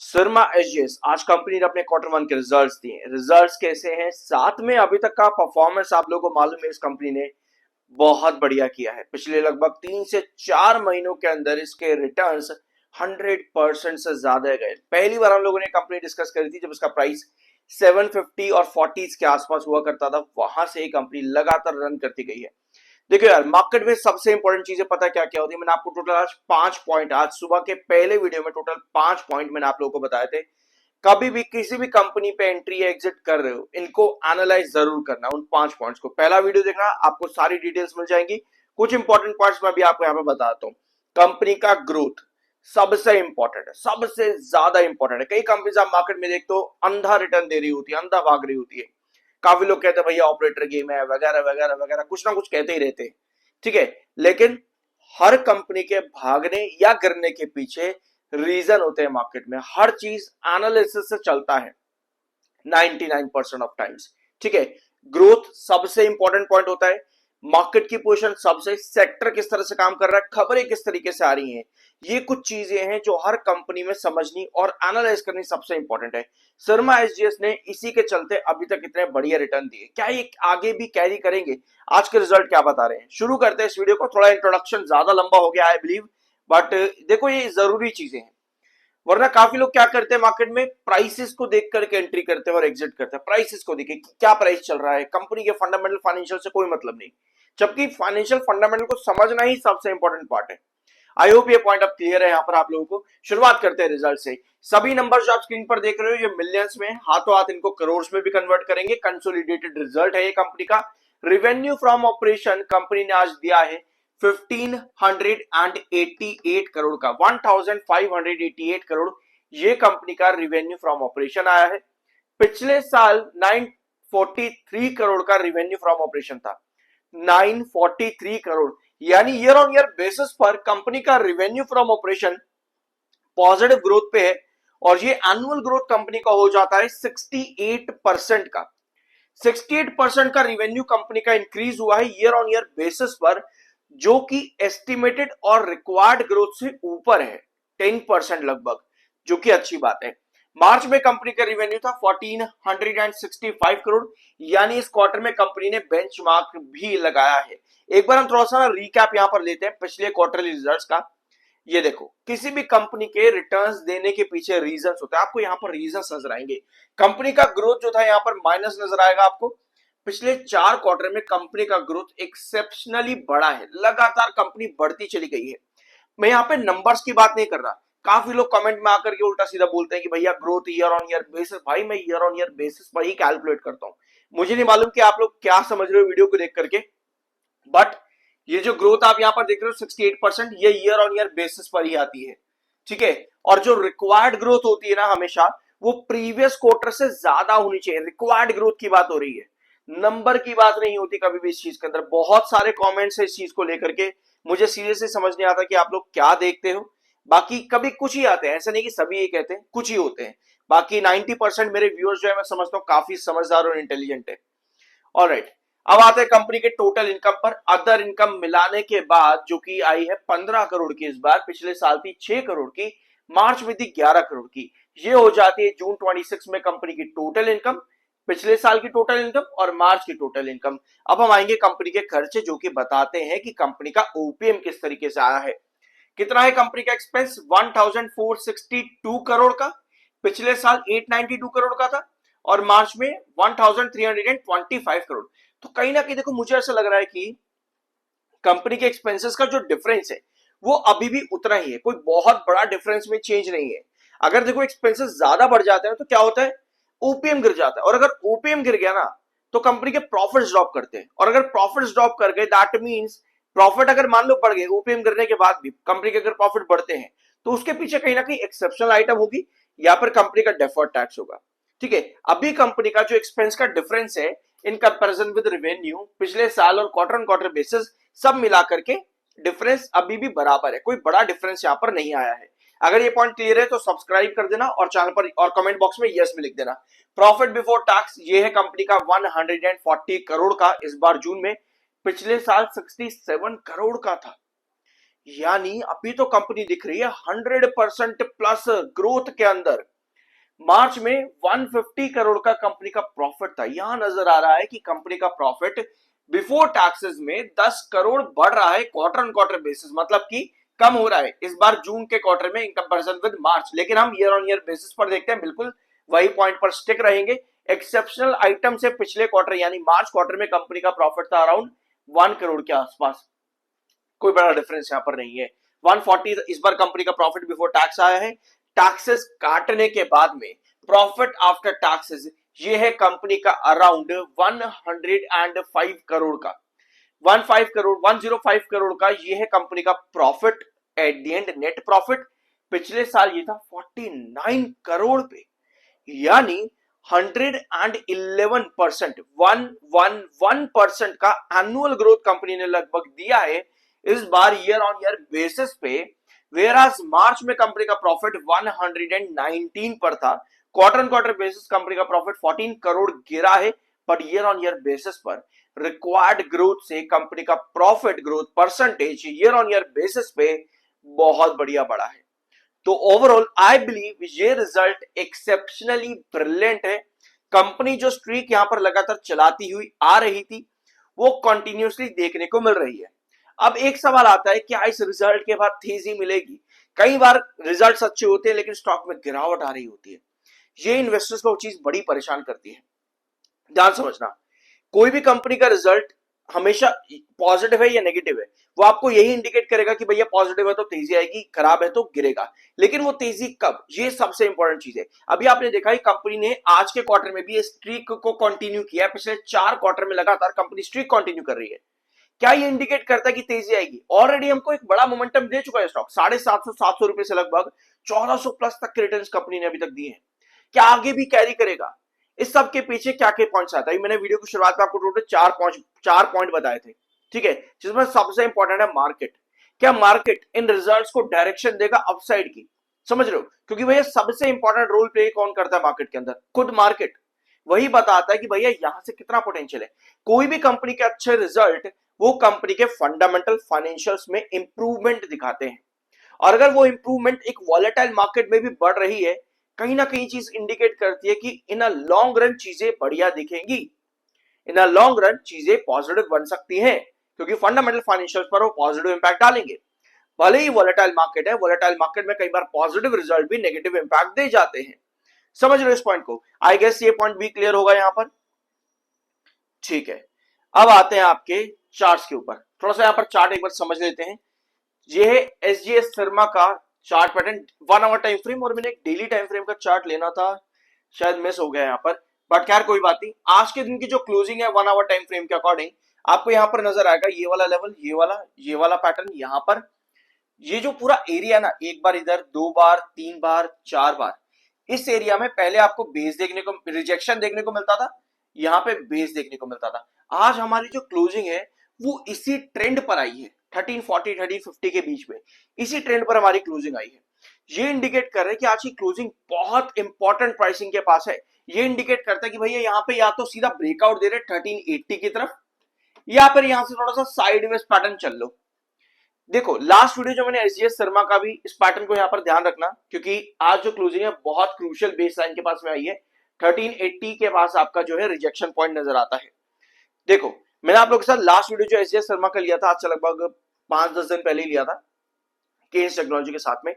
Sharma SGS आज company ने अपने क्वार्टर वन के रिजल्ट्स दिए। रिजल्ट्स कैसे हैं, साथ में अभी तक का परफॉर्मेंस आप लोगों को मालूम है। इस कंपनी ने बहुत बढ़िया किया है। पिछले लगभग 3 से 4 महीनों के अंदर इसके रिटर्न्स 100% से ज्यादा गए। पहली बार हम लोगों ने कंपनी डिस्कस करी थी जब इसका प्राइस 750 और 40 के आसपास हुआ करता था। वहां से ये कंपनी लगातार रन करती गई है। देखो यार, मार्केट में सबसे इंपॉर्टेंट चीजें पता क्या क्या होती है। मैंने आपको टोटल आज 5 पॉइंट, आज सुबह के पहले वीडियो में टोटल 5 पॉइंट मैंने आप लोगों को बताए थे। कभी भी किसी भी कंपनी पे एंट्री या एग्जिट कर रहे हो, इनको एनालाइज जरूर करना। उन 5 पॉइंट्स को पहला वीडियो देखना, आपको सारी डिटेल्स मिल जाएंगी। कुछ इंपॉर्टेंट पॉइंट्स मैं भी आपको यहाँ पे बताता हूँ। कंपनी का ग्रोथ सबसे इंपॉर्टेंट है, सबसे ज्यादा इंपॉर्टेंट है। कई कंपनीज आप मार्केट में देखते हो अंधा रिटर्न दे रही होती है, अंधा भाग रही होती है। काफी लोग कहते हैं भैया ऑपरेटर गेम है वगैरह वगैरह वगैरह, कुछ ना कुछ कहते ही रहते हैं। ठीक है, लेकिन हर कंपनी के भागने या गिरने के पीछे रीजन होते हैं। मार्केट में हर चीज एनालिसिस से चलता है 99% ऑफ टाइम्स। ठीक है, ग्रोथ सबसे इंपॉर्टेंट पॉइंट होता है। मार्केट की पोजीशन सबसे, सेक्टर किस तरह से काम कर रहा है, खबरें किस तरीके से आ रही हैं, ये कुछ चीजें हैं जो हर कंपनी में समझनी और एनालाइज करनी सबसे इंपॉर्टेंट है। शर्मा एसजीएस ने इसी के चलते अभी तक इतने बढ़िया रिटर्न दिए। क्या ये आगे भी कैरी करेंगे? आज के रिजल्ट क्या बता रहे हैं, शुरू करते हैं इस वीडियो को। थोड़ा इंट्रोडक्शन ज्यादा लंबा हो गया आई बिलीव, बट देखो ये जरूरी चीजें हैं। वरना काफी लोग क्या करते हैं मार्केट में, प्राइसेस को देख करके एंट्री करते हैं और एग्जिट करते हैं। प्राइसेस को देखे क्या प्राइस चल रहा है, कंपनी के फंडामेंटल फाइनेंशियल से कोई मतलब नहीं। जबकि फाइनेंशियल फंडामेंटल को समझना ही सबसे इंपॉर्टेंट पार्ट है। आई होप ये पॉइंट अब क्लियर है यहाँ पर आप लोगों को। शुरुआत करते हैं रिजल्ट से। सभी नंबर्स जो आप स्क्रीन पर देख रहे हो ये मिलियंस में, हाथों हाथ इनको करोड़ में भी कन्वर्ट करेंगे। कंसोलिडेटेड रिजल्ट है ये कंपनी का। रेवेन्यू फ्रॉम ऑपरेशन कंपनी ने आज दिया है 1588 करोड़ का, 1588 करोड़ ये कंपनी का रिवेन्यू फ्रॉम ऑपरेशन आया है। पिछले साल 943 करोड़ का रिवेन्यू फ्रॉम ऑपरेशन था। 943 करोड़, यानी ईयर ऑन ईयर बेसिस पर कंपनी का revenue from operation positive growth पे है। और ये एनुअल ग्रोथ कंपनी का हो जाता है 68% का। 68% का रिवेन्यू कंपनी का इंक्रीज हुआ है ईयर ऑन ईयर बेसिस पर, जो कि एस्टिमेटेड और रिक्वायर्ड ग्रोथ से ऊपर है 10% लगभग, जो कि अच्छी बात है। मार्च में कंपनी का रिवेन्यू था 1465 करोड़, यानी इस क्वार्टर में कंपनी ने बेंचमार्क भी लगाया है। एक बार हम थोड़ा सा रिकैप यहां पर लेते हैं पिछले क्वार्टरली रिजल्ट्स का। ये देखो, किसी भी कंपनी के रिटर्न्स देने के पीछे रीजंस होते हैं। आपको यहां पर रीजंस नजर आएंगे। कंपनी का ग्रोथ जो था यहां पर माइनस नजर आएगा आपको। पिछले 4 क्वार्टर में कंपनी का ग्रोथ एक्सेप्शनली बड़ा है, लगातार कंपनी बढ़ती चली गई है। मैं यहाँ पे नंबर्स की बात नहीं कर रहा। काफी लोग कमेंट में आकर के उल्टा सीधा बोलते हैं कि भैया growth year on year basis. भाई मैं ईयर ऑन ईयर बेसिस पर ही कैलकुलेट करता हूं। मुझे नहीं मालूम कि आप लोग क्या समझ रहे हो वीडियो को देख करके, बट ये जो ग्रोथ आप यहां पर देख रहे हो 68%, ये ईयर ऑन ईयर बेसिस पर ही आती है। ठीक है, और जो रिक्वायर्ड ग्रोथ होती है ना, हमेशा वो प्रीवियस क्वार्टर से ज्यादा होनी चाहिए। रिक्वायर्ड ग्रोथ की बात हो रही है, नंबर की बात नहीं होती कभी भी इस चीज के अंदर। बहुत सारे कमेंट्स है इस चीज को लेकर के, मुझे सीरियसली समझ नहीं आता कि आप लोग क्या देखते हो। बाकी कभी कुछ ही आते हैं, ऐसा नहीं कि सभी ये कहते हैं, कुछ ही होते हैं। बाकी 90% मेरे व्यूअर्स जो है मैं समझता हूँ काफी समझदार और इंटेलिजेंट है। ऑलराइट, अब आते हैं कंपनी के टोटल इनकम पर। अदर इनकम मिलाने के बाद जो कि आई है 15 करोड़ की इस बार, पिछले साल थी 6 करोड़ की, मार्च में थी 11 करोड़ की। ये हो जाती है जून 26 में कंपनी की टोटल इनकम, पिछले साल की टोटल इनकम और मार्च की टोटल इनकम। अब हम आएंगे कंपनी के खर्चे, जो कि बताते हैं कि कंपनी का ओपीएम किस तरीके से आया है। कितना है कंपनी का एक्सपेंस? 1462 करोड़ का, पिछले साल 892 करोड़ का था, और मार्च में 1325 करोड़। तो कहीं ना कहीं देखो, मुझे ऐसा लग रहा है कि कंपनी के एक्सपेंसेस का जो डिफरेंस है वो अभी भी उतना ही है, कोई बहुत बड़ा डिफरेंस में चेंज नहीं है। अगर देखो एक्सपेंसेस ज्यादा बढ़ जाते हैं तो क्या होता है, ओपीएम गिर जाता है। और अगर ओपीएम गिर गया ना, तो कंपनी के प्रॉफिट्स ड्रॉप करते हैं। और अगर प्रॉफिट्स ड्रॉप कर गए, दैट मींस प्रॉफिट अगर मान लो बढ़ गए, ओपीएम गिरने के बाद भी कंपनी के अगर प्रॉफिट बढ़ते हैं, तो उसके पीछे कहीं ना कहीं एक्सेप्शनल आइटम होगी या फिर कंपनी का डेफर्ड टैक्स होगा। ठीक है, अभी कंपनी का जो एक्सपेंस का डिफरेंस है इन कंपैरिजन विद रेवेन्यू, पिछले साल और क्वार्टर ऑन क्वार्टर बेसिस सब मिला करके डिफरेंस अभी भी बराबर है, कोई बड़ा डिफरेंस यहां पर नहीं आया है। अगर ये पॉइंट क्लियर है तो सब्सक्राइब कर देना और चैनल पर और कमेंट बॉक्स में यस में लिख देना। प्रॉफिट बिफोर टैक्स ये है कंपनी का 140 करोड़ का इस बार जून में, पिछले साल 67 करोड़ का था। यानी अभी तो कंपनी दिख रही है 100% प्लस ग्रोथ के अंदर। मार्च में 150 करोड़ का कंपनी का प्रॉफिट था। यहां नजर आ रहा है कि कंपनी का प्रॉफिट बिफोर टैक्सेस में 10 करोड़ बढ़ रहा है क्वार्टर ऑन क्वार्टर बेसिस, मतलब कि कम हो रहा है इस बार जून के क्वार्टर में इन कंपैरिजन विद मार्च। लेकिन हम ईयर ऑन ईयर बेसिस पर देखते हैं, बिल्कुल वही पॉइंट पर स्टिक रहेंगे। एक्सेप्शनल आइटम से पिछले क्वार्टर यानी मार्च क्वार्टर में कंपनी का प्रॉफिट था अराउंड 1 करोड़ के आसपास, कोई बड़ा डिफरेंस यहां पर नहीं है। 140 इस बार कंपनी का प्रॉफिट बिफोर टैक्स आया है। टैक्सेस काटने के बाद में प्रॉफिट आफ्टर टैक्सेस ये है कंपनी का अराउंड 105 करोड़ का, 105 करोड़ का ये है कंपनी का profit at the end net profit. पिछले साल ये था 49 करोड़ पे, यानी 111%, 111% का एनुअल ग्रोथ कंपनी ने लगभग दिया है इस बार ईयर ऑन ईयर बेसिस पे। वेराज मार्च में कंपनी का प्रॉफिट 119 पर था, quarter on quarter basis company का प्रॉफिट 14 करोड़ गिरा है, per year on year basis पर रिक्वायर्ड ग्रोथ से कंपनी का profit growth percentage year on year basis पे बहुत बढ़िया बढ़ा है। तो ओवरऑल आई बिलीव ये रिजल्ट एक्सेप्शनली ब्रिलियंट है। कंपनी जो स्ट्रीक यहां पर लगातार चलाती हुई आ रही थी वो कंटिन्यूसली देखने को मिल रही है। अब एक सवाल आता है, क्या इस रिजल्ट के बाद तेजी मिलेगी? कई बार रिजल्ट अच्छे होते हैं लेकिन स्टॉक में गिरावट आ रही होती है, ये इन्वेस्टर्स को चीज बड़ी परेशान करती है। ध्यान समझना, कोई भी कंपनी का रिजल्ट हमेशा पॉजिटिव है या नेगेटिव है, वो आपको यही इंडिकेट करेगा कि भैया पॉजिटिव है तो तेजी आएगी, खराब है तो गिरेगा। लेकिन वो तेजी कब, ये सबसे इंपॉर्टेंट चीज है। अभी आपने देखा है कंपनी ने आज के क्वार्टर में भी स्ट्रीक को कंटिन्यू किया, पिछले 4 क्वार्टर में लगातार कंपनी स्ट्रीक कंटिन्यू कर रही है। क्या ये इंडिकेट करता है कि तेजी आएगी? ऑलरेडी हमको एक बड़ा मोमेंटम दे चुका है स्टॉक, 750 रुपए से लगभग 1400 प्लस तक के रिटर्न्स कंपनी ने अभी तक दिए हैं। क्या आगे भी कैरी करेगा? इस सब के पीछे क्या क्या पॉइंट्स आता है, मैंने वीडियो की शुरुआत में आपको टोटल 4 पॉइंट बताए थे, ठीक है, जिसमें सबसे इंपॉर्टेंट है मार्केट। क्या मार्केट इन रिजल्ट्स को डायरेक्शन देगा अपसाइड की? समझ रहे हो? क्योंकि भैया सबसे इंपॉर्टेंट रोल प्ले कौन करता है मार्केट के अंदर? खुद मार्केट। वही बताता है कि भैया यहां से कितना पोटेंशियल है। कोई भी कंपनी के अच्छे रिजल्ट वो कंपनी के फंडामेंटल फाइनेंशियल्स में इंप्रूवमेंट दिखाते हैं, और अगर वो इंप्रूवमेंट एक वॉलेटाइल मार्केट में भी बढ़ रही है, कहीं ना कहीं चीज इंडिकेट करती है कि इन अ लॉन्ग रन चीजें बढ़िया दिखेंगी, इन अ लॉन्ग रन चीजें पॉजिटिव बन सकती हैं, क्योंकि फंडामेंटल फाइनेंशियल्स पर वो पॉजिटिव इंपैक्ट डालेंगे। भले ही वॉलेटाइल मार्केट है, वॉलेटाइल मार्केट में कई बार पॉजिटिव रिजल्ट भी नेगेटिव इंपैक्ट दे जाते हैं। समझ रहे हो इस पॉइंट को? आई गेस ये पॉइंट भी क्लियर होगा यहां पर, ठीक है। अब आते हैं आपके चार्ट्स के ऊपर, थोड़ा सा यहां पर चार्ट एक बार समझ लेते हैं। ये है एसजीएस शर्मा का chart pattern, 1 hour time frame, और मैंने एक डेली टाइम फ्रेम का चार्ट लेना था, शायद मिस हो गया यहाँ पर, बट खैर कोई बात नहीं। आज के दिन की जो क्लोजिंग है 1 आवर टाइम फ्रेम के अकॉर्डिंग आपको यहाँ पर नजर आएगा ये वाला लेवल, ये वाला पैटर्न यहाँ पर, ये जो पूरा एरिया ना, एक बार इधर, 2 बार, 3 बार, 4 बार, इस एरिया में पहले आपको बेस देखने को, रिजेक्शन देखने को मिलता था, यहाँ पे बेस देखने को मिलता था। आज हमारी जो क्लोजिंग है वो इसी ट्रेंड पर आई है, 1340 1350 के बीच में, इसी ट्रेंड पर हमारी क्लोजिंग आई है। ये इंडिकेट कर रहा है कि आज की क्लोजिंग बहुत इंपॉर्टेंट प्राइसिंग के पास है। ये इंडिकेट करता है कि भैया यहाँ पे या तो सीधा ब्रेकआउट दे रहे 1380 की तरफ, या फिर यहां से थोड़ा सा साइडवेज पैटर्न चल लो। देखो लास्ट वीडियो जो मैंने एसजीएस शर्मा का भी, इस पैटर्न को यहां पर ध्यान रखना, क्योंकि आज जो क्लोजिंग है बहुत क्रूशियल बेस लाइन के पास में आई है, 1380 के पास आपका जो है रिजेक्शन पॉइंट नजर आता है। देखो मैंने आप लोगों के साथ लास्ट वीडियो जो एसजीएस शर्मा का लिया था, आज से लगभग 5-10 दिन पहले ही लिया था, केन्स टेक्नोलॉजी के साथ में।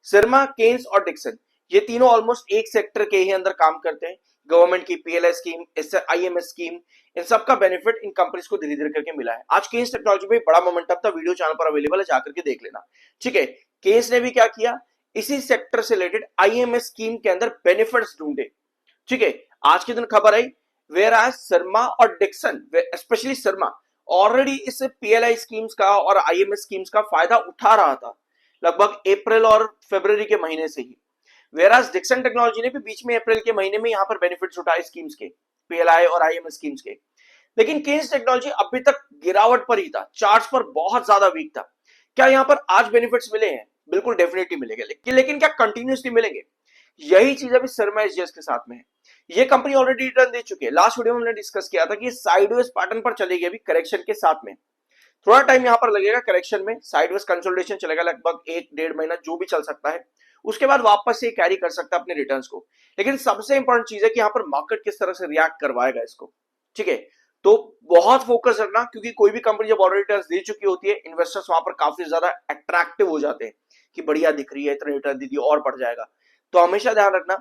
शर्मा, केन्स और डिक्सन ये तीनों ऑलमोस्ट एक सेक्टर के ही अंदर काम करते हैं। गवर्नमेंट की पीएलआई स्कीम, आईएमएस स्कीम, इन सब का बेनिफिट इन कंपनीज को धीरे धीरे करके मिला है। आज केन्स टेक्नोलॉजी में बड़ा मोमेंटम था, वीडियो चैनल पर अवेलेबल है, जाकर के देख लेना, ठीक है। केन्स ने भी क्या किया, इसी सेक्टर से रिलेटेड आईएमएस स्कीम के अंदर बेनिफिट्स ढूंढे, ठीक है। आज के दिन खबर आई, वेयर एज शर्मा और डिक्सन, स्पेशली शर्मा ऑलरेडी इस पीएलआई स्कीम्स का और आईएमएस स्कीम्स का फायदा उठा रहा था लगभग अप्रैल और फरवरी के महीने से ही, वेराज डिक्सन टेक्नोलॉजी ने भी बीच में अप्रैल के महीने में यहां पर बेनिफिट्स उठाए स्कीम्स के, पीएलआई और आईएमएस स्कीम्स के। लेकिन केन्स टेक्नोलॉजी अभी तक गिरावट पर ही था, चार्ट्स पर बहुत ज्यादा वीक था। क्या यहां पर आज बेनिफिट्स मिले हैं? बिल्कुल डेफिनेटली मिलेंगे, लेकिन क्या कंटिन्यूसली मिलेंगे? यही चीज अभी शर्मा एसजीएस के साथ में है। ये कंपनी ऑलरेडी रिटर्न दे चुकी है, लास्ट वीडियो में हमने डिस्कस किया था कि साइडवेज पैटर्न पर चलेगी अभी करेक्शन के साथ में, थोड़ा टाइम यहां पर लगेगा करेक्शन में, साइडवेज कंसोलिडेशन चलेगा लगभग 1-1.5 महीना जो भी चल सकता है, उसके बाद वापस से कैरी कर सकता है अपने रिटर्न्स को। लेकिन सबसे इंपॉर्टेंट चीज है कि यहाँ पर मार्केट किस तरह से रिएक्ट करवाएगा इसको, ठीक है। तो बहुत फोकस रखना, क्योंकि कोई भी कंपनी जब ऑलरेडी रिटर्न्स दे चुकी होती है, इन्वेस्टर्स वहां पर काफी ज्यादा अट्रैक्टिव हो जाते हैं कि बढ़िया दिख रही है, इतने रिटर्न दे दी और बढ़ जाएगा। तो हमेशा ध्यान रखना,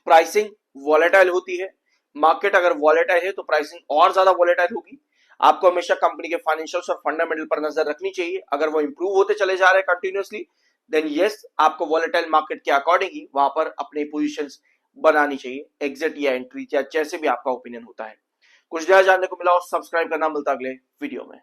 प्राइसिंग वॉलेटाइल होती है, मार्केट अगर वॉलेटाइल है तो प्राइसिंग और ज्यादा वॉलेटाइल होगी। आपको हमेशा कंपनी के फाइनेंशियल्स और फंडामेंटल पर नजर रखनी चाहिए। अगर वो इंप्रूव होते चले जा रहे हैं कंटिन्यूअसली, देन यस, आपको वॉलेटाइल मार्केट के अकॉर्डिंग ही वहां पर अपनी पोजीशंस बनानी चाहिए, एग्जिट या एंट्री या जैसे भी आपका ओपिनियन होता है। कुछ नया जानने को मिला और सब्सक्राइब करना मिलता अगले वीडियो में।